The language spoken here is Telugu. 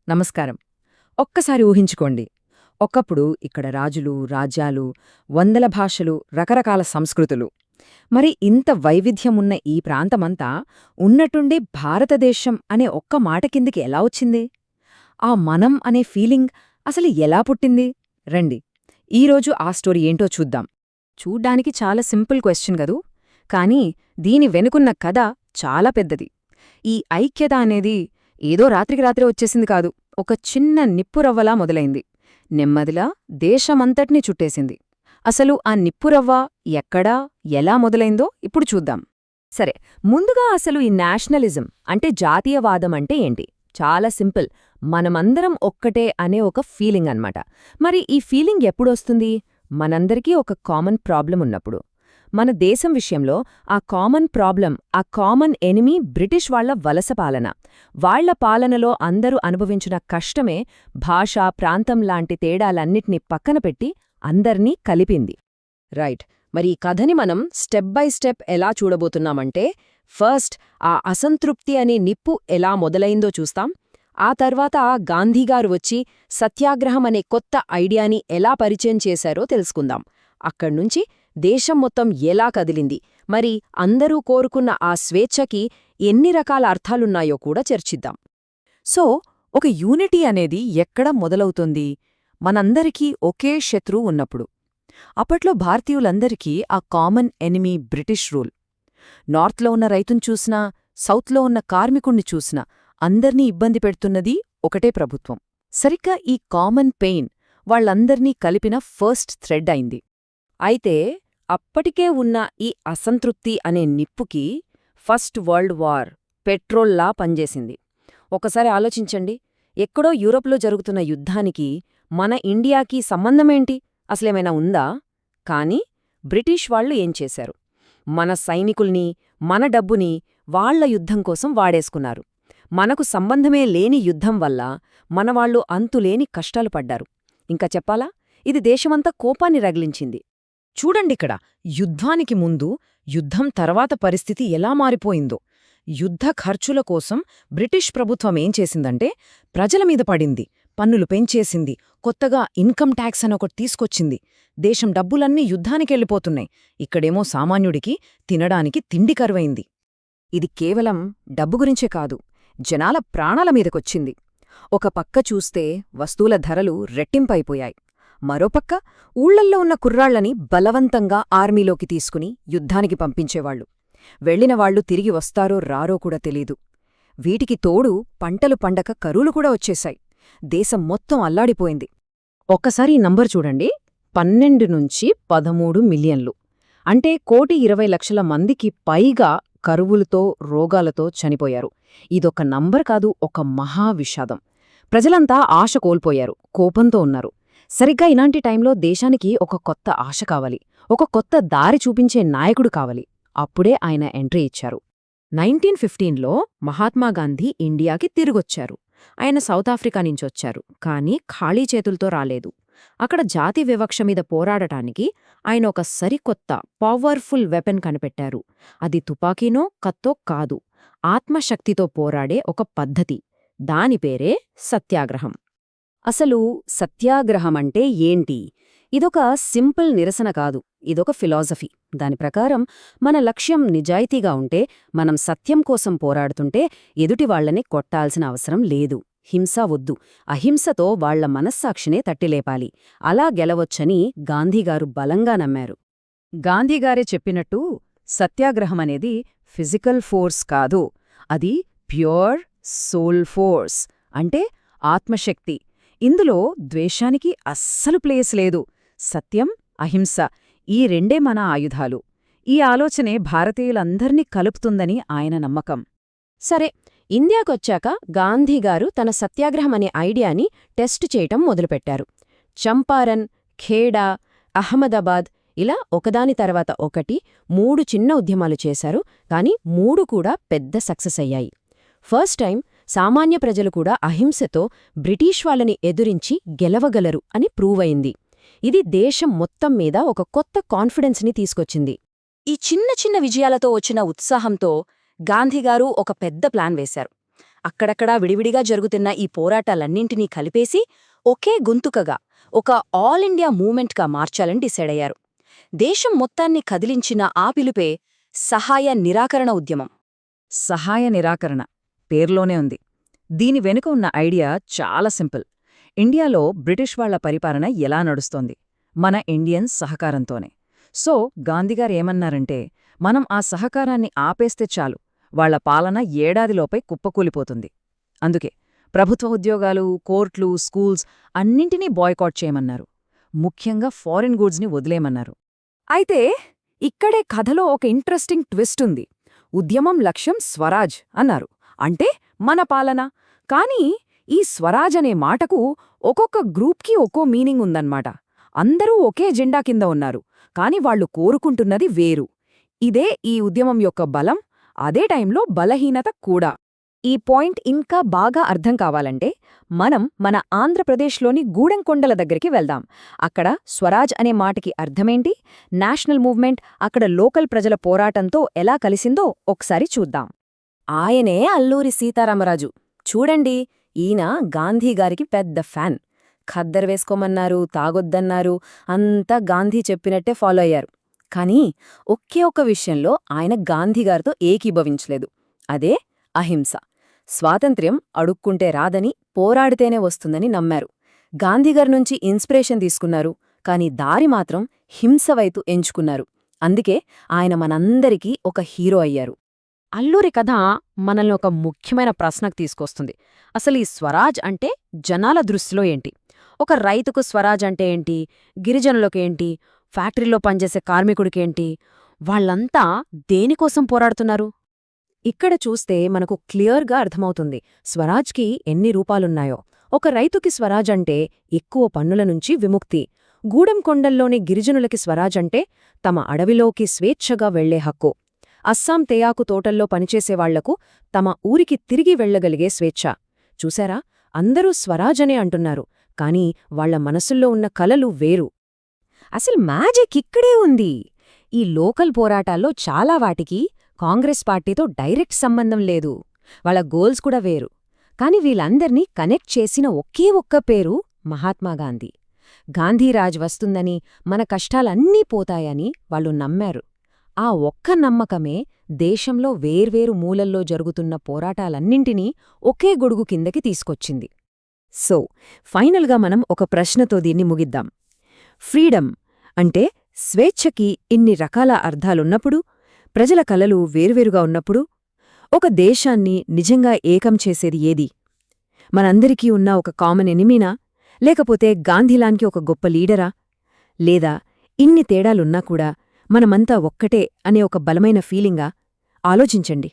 నమస్కారం. ఒక్కసారి ఊహించుకోండి. ఒకప్పుడు ఇక్కడ రాజులు, రాజ్యాలు, వందల భాషలు, రకరకాల సంస్కృతులు. మరి ఇంత వైవిధ్యమున్న ఈ ప్రాంతమంతా ఉన్నట్టుండి భారతదేశం అనే ఒక్క మాట కిందికి ఎలా వచ్చింది? ఆ మనం అనే ఫీలింగ్ అసలు ఎలా పుట్టింది? రండి, ఈరోజు ఆ స్టోరీ ఏంటో చూద్దాం. చూడ్డానికి చాలా సింపుల్ క్వశ్చన్ గదూ, కానీ దీని వెనుకున్న కథ చాలా పెద్దది. ఈ ఐక్యత అనేది ఏదో రాత్రికి రాత్రే వచ్చేసింది కాదు, ఒక చిన్న నిప్పురవ్వలా మొదలైంది. నెమ్మదిలా దేశమంతటినీ చుట్టేసింది. అసలు ఆ నిప్పురవ్వ ఎక్కడా, ఎలా మొదలైందో ఇప్పుడు చూద్దాం. సరే, ముందుగా అసలు ఈ నేషనలిజం అంటే జాతీయవాదం అంటే ఏంటి? చాలా సింపుల్, మనమందరం ఒక్కటే అనే ఒక ఫీలింగ్ అన్నమాట. మరి ఈ ఫీలింగ్ ఎప్పుడొస్తుంది? మనందరికీ ఒక కామన్ ప్రాబ్లం ఉన్నప్పుడు. మన దేశం విషయంలో ఆ కామన్ ప్రాబ్లం, ఆ కామన్ ఎనిమీ బ్రిటిష్ వాళ్ల వలస పాలన. వాళ్ల పాలనలో అందరూ అనుభవించిన కష్టమే భాష, ప్రాంతం లాంటి తేడాలన్నిటినీ పక్కనపెట్టి అందర్నీ కలిపింది. రైట్, మరి ఈ కథని మనం స్టెప్ బై స్టెప్ ఎలా చూడబోతున్నామంటే, ఫస్ట్ ఆ అసంతృప్తి అనే నిప్పు ఎలా మొదలైందో చూస్తాం. ఆ తర్వాత గాంధీగారు వచ్చి సత్యాగ్రహం అనే కొత్త ఐడియాని ఎలా పరిచయం చేశారో తెలుసుకుందాం. అక్కడ్నుంచి దేశం మొత్తం ఎలా కదిలింది, మరి అందరూ కోరుకున్న ఆ స్వేచ్ఛకి ఎన్ని రకాల అర్థాలున్నాయో కూడా చర్చిద్దాం. సో, ఒక యూనిటీ అనేది ఎక్కడ మొదలవుతుంది? మనందరికీ ఒకే శత్రువు ఉన్నప్పుడు. అప్పట్లో భారతీయులందరికీ ఆ కామన్ ఎనిమీ బ్రిటిష్ రూల్. నార్త్లో ఉన్న రైతును చూసినా, సౌత్లో ఉన్న కార్మికుణ్ణి చూసినా అందర్నీ ఇబ్బంది పెడుతున్నది ఒకటే ప్రభుత్వం. సరిగ్గా ఈ కామన్ పెయిన్ వాళ్లందర్నీ కలిపిన ఫస్ట్ థ్రెడ్ అయింది. అయితే అప్పటికే ఉన్న ఈ అసంతృప్తి అనే నిప్పుకి ఫస్ట్ వరల్డ్ వార్ పెట్రోల్లా పనిచేసింది. ఒకసారి ఆలోచించండి, ఎక్కడో యూరోప్లో జరుగుతున్న యుద్ధానికి మన ఇండియాకి సంబంధమేంటి? అసలేమైనా ఉందా? కానీ బ్రిటిష్ వాళ్లు ఏం చేశారు? మన సైనికుల్ని, మన డబ్బుని వాళ్ల యుద్ధం కోసం వాడేసుకున్నారు. మనకు సంబంధమే లేని యుద్ధం వల్ల మనవాళ్లు అంతులేని కష్టాలు పడ్డారు. ఇంకా చెప్పాలా, ఇది దేశమంతా కోపాన్ని రగిలించింది. చూడండిక్కడ, యుద్ధానికి ముందు, యుద్ధం తర్వాత పరిస్థితి ఎలా మారిపోయిందో. యుద్ధ ఖర్చుల కోసం బ్రిటిష్ ప్రభుత్వం ఏం చేసిందంటే, ప్రజల మీద పడింది, పన్నులు పెంచేసింది, కొత్తగా ఇన్కమ్ ట్యాక్స్ అనొకటి తీసుకొచ్చింది. దేశం డబ్బులన్నీ యుద్ధానికెళ్ళిపోతున్నాయి. ఇక్కడేమో సామాన్యుడికి తినడానికి తిండి కరువైంది. ఇది కేవలం డబ్బు గురించే కాదు, జనాల ప్రాణాల మీదకొచ్చింది. ఒక పక్క చూస్తే వస్తువుల ధరలు రెట్టింపైపోయాయి. మరోపక్క ఊళ్లల్లో ఉన్న కుర్రాళ్లని బలవంతంగా ఆర్మీలోకి తీసుకుని యుద్ధానికి పంపించేవాళ్లు. వెళ్లినవాళ్లు తిరిగి వస్తారో రారో కూడా తెలీదు. వీటికి తోడు పంటలు పండక కరువులు కూడా వచ్చేశాయి. దేశం మొత్తం అల్లాడిపోయింది. ఒక్కసారి ఈ నంబర్ చూడండి, 12 నుంచి 13 మిలియన్లు. అంటే 1,20,00,000 మందికి పైగా కరువులతో, రోగాలతో చనిపోయారు. ఇదొక నంబర్ కాదు, ఒక మహావిషాదం. ప్రజలంతా ఆశ కోల్పోయారు, కోపంతో ఉన్నారు. సరిగ్గా ఇలాంటి టైంలో దేశానికి ఒక కొత్త ఆశ కావాలి, ఒక కొత్త దారి చూపించే నాయకుడు కావాలి. అప్పుడే ఆయన ఎంట్రీ ఇచ్చారు. 1915లో మహాత్మాగాంధీ ఇండియాకి తిరిగొచ్చారు. ఆయన సౌతాఫ్రికా నుంచొచ్చారు, కానీ ఖాళీ చేతులతో రాలేదు. అక్కడ జాతి వివక్ష మీద పోరాడటానికి ఆయన ఒక సరికొత్త పవర్ఫుల్ వెపన్ కనిపెట్టారు. అది తుపాకీనో కత్తో కాదు, ఆత్మశక్తితో పోరాడే ఒక పద్ధతి. దాని పేరే సత్యాగ్రహం. అసలు సత్యాగ్రహమంటే ఏంటి? ఇదొక సింపుల్ నిరసన కాదు, ఇదొక ఫిలాసఫీ. దాని ప్రకారం మన లక్ష్యం నిజాయితీగా ఉంటే, మనం సత్యం కోసం పోరాడుతుంటే ఎదుటివాళ్లని కొట్టాల్సిన అవసరం లేదు. హింస వద్దు, అహింసతో వాళ్ల మనస్సాక్షినే తట్టిలేపాలి. అలా గెలవొచ్చని గాంధీగారు బలంగా నమ్మారు. గాంధీగారే చెప్పినట్టు సత్యాగ్రహమనేది ఫిజికల్ ఫోర్స్ కాదు, అది ప్యూర్ సోల్ ఫోర్స్, అంటే ఆత్మశక్తి. ఇందులో ద్వేషానికి అస్సలు ప్లేస్ లేదు. సత్యం, అహింస, ఈ రెండే మన ఆయుధాలు. ఈ ఆలోచనే భారతీయులందర్నీ కలుపుతుందని ఆయన నమ్మకం. సరే, ఇండియాకొచ్చాక గాంధీగారు తన సత్యాగ్రహం అనే ఐడియాని టెస్ట్ చేయటం మొదలుపెట్టారు. చంపారన్, ఖేడా, అహ్మదాబాద్ ఇలా ఒకదాని తర్వాత ఒకటి 3 చిన్న ఉద్యమాలు చేశారు. కాని 3 కూడా పెద్ద సక్సెస్ అయ్యాయి. ఫస్ట్ టైం సామాన్య ప్రజలు కూడా అహింసతో బ్రిటిష్ వాళ్ళని ఎదురించి గెలవగలరు అని ప్రూవ్ అయింది. ఇది దేశం మొత్తం మీద ఒక కొత్త కాన్ఫిడెన్స్ని తీసుకొచ్చింది. ఈ చిన్న చిన్న విజయాలతో వచ్చిన ఉత్సాహంతో గాంధీగారు ఒక పెద్ద ప్లాన్ వేశారు. అక్కడక్కడా విడివిడిగా జరుగుతున్న ఈ పోరాటాలన్నింటినీ కలిపేసి ఒకే గొంతుకగా ఒక ఆల్ ఇండియా మూవ్మెంట్గా మార్చాలని డిసైడయ్యారు. దేశం మొత్తాన్ని కదిలించిన ఆ పిలుపే సహాయ నిరాకరణ ఉద్యమం. సహాయ నిరాకరణ పేర్లోనే ఉంది. దీని వెనుక ఉన్న ఐడియా చాలా సింపుల్. ఇండియాలో బ్రిటిష్ వాళ్ల పరిపాలన ఎలా నడుస్తోంది? మన ఇండియన్స్ సహకారంతోనే. సో గాంధీగారు ఏమన్నారంటే, మనం ఆ సహకారాన్ని ఆపేస్తే చాలు, వాళ్ల పాలన ఏడాదిలోపై కుప్పకూలిపోతుంది. అందుకే ప్రభుత్వ ఉద్యోగాలు, కోర్టులు, స్కూల్స్ అన్నింటినీ బాయ్కాట్ చేయమన్నారు. ముఖ్యంగా ఫారిన్ గూడ్స్ని వదిలేయమన్నారు. అయితే ఇక్కడే కథలో ఒక ఇంట్రెస్టింగ్ ట్విస్ట్ ఉంది. ఉద్యమం లక్ష్యం స్వరాజ్ అన్నారు, అంటే మన పాలన. కానీ ఈ స్వరాజ్ అనే మాటకు ఒక్కొక్క గ్రూప్కి ఒక్కో మీనింగ్ ఉందన్నమాట. అందరూ ఒకే జెండా కింద ఉన్నారు, కాని వాళ్లు కోరుకుంటున్నది వేరు. ఇదే ఈ ఉద్యమం యొక్క బలం, అదే టైంలో బలహీనత కూడా. ఈ పాయింట్ ఇంకా బాగా అర్థం కావాలంటే మనం మన ఆంధ్రప్రదేశ్లోని గూడెంకొండల దగ్గరికి వెళ్దాం. అక్కడ స్వరాజ్ అనే మాటకి అర్థమేంటి, నేషనల్ మూవ్మెంట్ అక్కడ లోకల్ ప్రజల పోరాటంతో ఎలా కలిసిందో ఒకసారి చూద్దాం. ఆయనే అల్లూరి సీతారామరాజు. చూడండి, ఈయన గాంధీగారికి పెద్ద ఫ్యాన్. ఖద్దరు వేసుకోమన్నారు, తాగొద్దన్నారు, అంతా గాంధీ చెప్పినట్టే ఫాలో అయ్యారు. కానీ ఒకే ఒక్క విషయంలో ఆయన గాంధీగారితో ఏకీభవించలేదు. అదే అహింస. స్వాతంత్ర్యం అడుక్కుంటే రాదని, పోరాడితేనే వస్తుందని నమ్మారు. గాంధీగారి నుంచి ఇన్స్పిరేషన్ తీసుకున్నారు, కాని దారి మాత్రం హింసవైపు ఎంచుకున్నారు. అందుకే ఆయన మనందరికీ ఒక హీరో అయ్యారు. అల్లూరి కథ మనల్ని ఒక ముఖ్యమైన ప్రశ్నకు తీసుకొస్తుంది. అసలు ఈ స్వరాజ్ అంటే జనాల దృష్టిలో ఏంటి? ఒక రైతుకు స్వరాజ్ అంటే ఏంటి? గిరిజనులకేంటి? ఫ్యాక్టరీలో పనిచేసే కార్మికుడికేంటి? వాళ్లంతా దేనికోసం పోరాడుతున్నారు? ఇక్కడ చూస్తే మనకు క్లియర్గా అర్థమవుతుంది స్వరాజ్కి ఎన్ని రూపాలున్నాయో. ఒక రైతుకి స్వరాజ్ అంటే ఎక్కువ పన్నుల నుంచి విముక్తి. గూడెంకొండల్లోని గిరిజనులకి స్వరాజ్ అంటే తమ అడవిలోకి స్వేచ్ఛగా వెళ్లే హక్కు. అస్సాం తేయాకు తోటల్లో పనిచేసేవాళ్లకు తమ ఊరికి తిరిగి వెళ్లగలిగే స్వేచ్ఛ. చూశారా, అందరూ స్వరాజ్ అనే అంటున్నారు, కాని వాళ్ల మనసుల్లో ఉన్న కలలు వేరు. అసలు మ్యాజిక్ ఇక్కడే ఉంది. ఈ లోకల్ పోరాటాల్లో చాలా వాటికి కాంగ్రెస్ పార్టీతో డైరెక్ట్ సంబంధం లేదు, వాళ్ళ గోల్స్ కూడా వేరు. కాని వీళ్ళందర్నీ కనెక్ట్ చేసిన ఒకే ఒక్క పేరు మహాత్మాగాంధీ. గాంధీరాజ్ వస్తుందని, మన కష్టాలన్నీ పోతాయని వాళ్ళు నమ్మారు. ఆ ఒక్క నమ్మకమే దేశంలో వేర్వేరు మూలల్లో జరుగుతున్న పోరాటాలన్నింటినీ ఒకే గొడుగు కిందకి తీసుకొచ్చింది. సో ఫైనల్గా మనం ఒక ప్రశ్నతో దీన్ని ముగిద్దాం. ఫ్రీడమ్ అంటే స్వేచ్ఛకి ఇన్ని రకాల అర్థాలున్నప్పుడు, ప్రజల కలలు వేర్వేరుగా ఉన్నప్పుడు, ఒక దేశాన్ని నిజంగా ఏకం చేసేది ఏది? మనందరికీ ఉన్న ఒక కామన్ ఎనిమీనా, లేకపోతే గాంధీలాంటి ఒక గొప్ప లీడరా? లేదా ఇన్ని తేడాలున్నా కూడా మనమంతా ఒక్కటే అనే ఒక బలమైన ఫీలింగా? ఆలోచించండి.